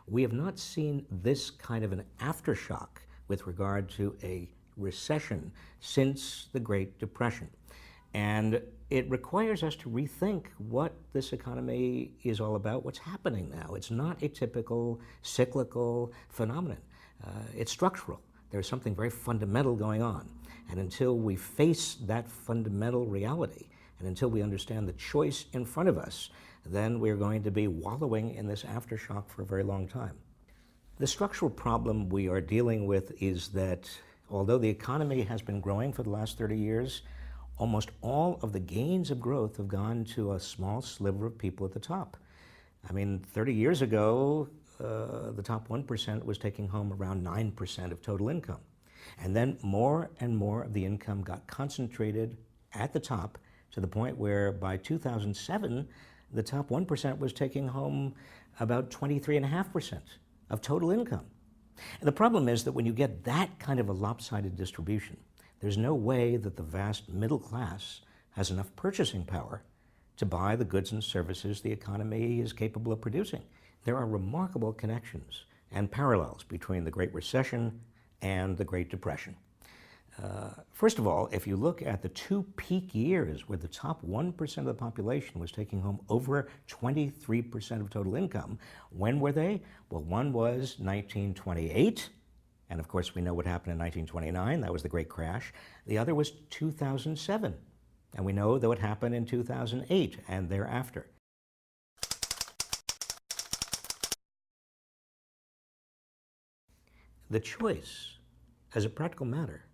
We have not seen this kind of an aftershock with regard to a recession since the Great Depression. And it requires us to rethink what this economy is all about, what's happening now. It's not a typical cyclical phenomenon. It's structural. There's something very fundamental going on. And until we face that fundamental reality, and until we understand the choice in front of us, then we're going to be wallowing in this aftershock for a very long time. The structural problem we are dealing with is that although the economy has been growing for the last 30 years, almost all of the gains of growth have gone to a small sliver of people at the top. I mean, 30 years ago, the top 1% was taking home around 9% of total income. And then more and more of the income got concentrated at the top to the point where by 2007, the top 1% was taking home about 23.5% of total income. And the problem is that when you get that kind of a lopsided distribution, there's no way that the vast middle class has enough purchasing power to buy the goods and services the economy is capable of producing. There are remarkable connections and parallels between the Great Recession and the Great Depression. First of all, if you look at the two peak years where the top 1% of the population was taking home over 23% of total income, when were they? Well, one was 1928, and of course we know what happened in 1929, that was the Great Crash. The other was 2007, and we know that what happened in 2008 and thereafter. The choice, as a practical matter,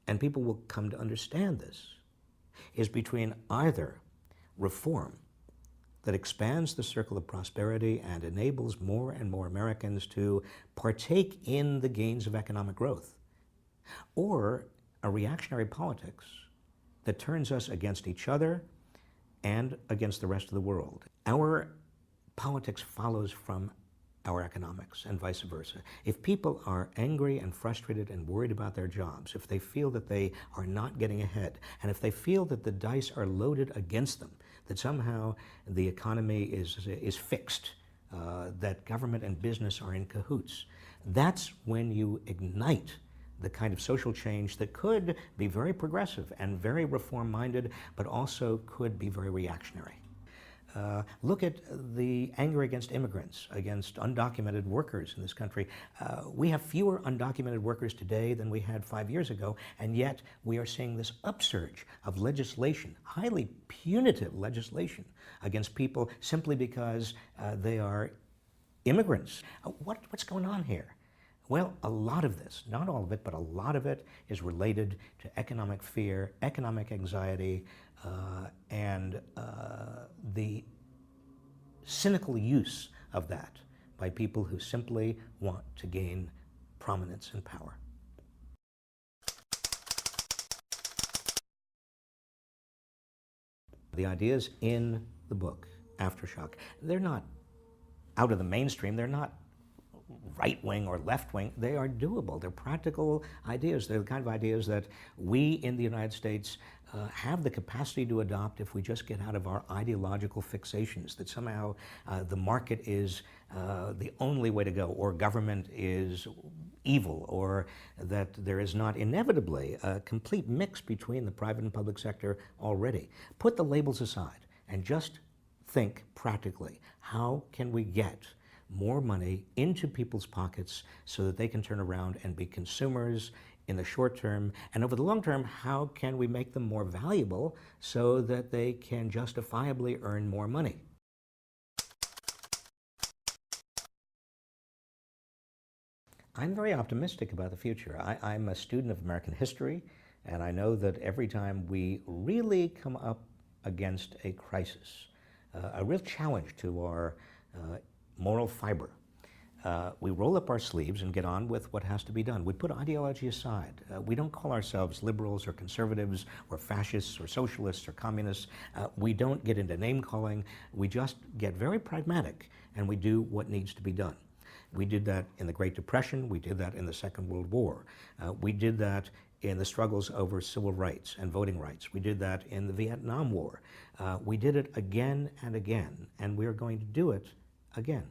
and people will come to understand this, is between either reform that expands the circle of prosperity and enables more and more Americans to partake in the gains of economic growth, or a reactionary politics that turns us against each other and against the rest of the world. Our politics follows from our economics and vice versa. If people are angry and frustrated and worried about their jobs, if they feel that they are not getting ahead, and if they feel that the dice are loaded against them, that somehow the economy is fixed, that government and business are in cahoots, that's when you ignite the kind of social change that could be very progressive and very reform-minded, but also could be very reactionary. Look at the anger against immigrants, against undocumented workers in this country. We have fewer undocumented workers today than we had 5 years ago, and yet we are seeing this upsurge of legislation, highly punitive legislation, against people simply because they are immigrants. What's going on here? Well, a lot of this, not all of it, but a lot of it is related to economic fear, economic anxiety, and the cynical use of that by people who simply want to gain prominence and power. The ideas in the book, Aftershock, they're not out of the mainstream, they're not right-wing or left-wing, they are doable. They're practical ideas. They're the kind of ideas that we in the United States have the capacity to adopt if we just get out of our ideological fixations, that somehow the market is the only way to go, or government is evil, or that there is not inevitably a complete mix between the private and public sector already. Put the labels aside and just think practically. How can we get more money into people's pockets so that they can turn around and be consumers in the short term? And over the long term, how can we make them more valuable so that they can justifiably earn more money? I'm very optimistic about the future. I'm a student of American history, and I know that every time we really come up against a crisis, a real challenge to our moral fiber, we roll up our sleeves and get on with what has to be done. We put ideology aside. We don't call ourselves liberals or conservatives or fascists or socialists or communists. We don't get into name calling. We just get very pragmatic and we do what needs to be done. We did that in the Great Depression. We did that in the Second World War. We did that in the struggles over civil rights and voting rights. We did that in the Vietnam War. We did it again and again, and we are going to do it again.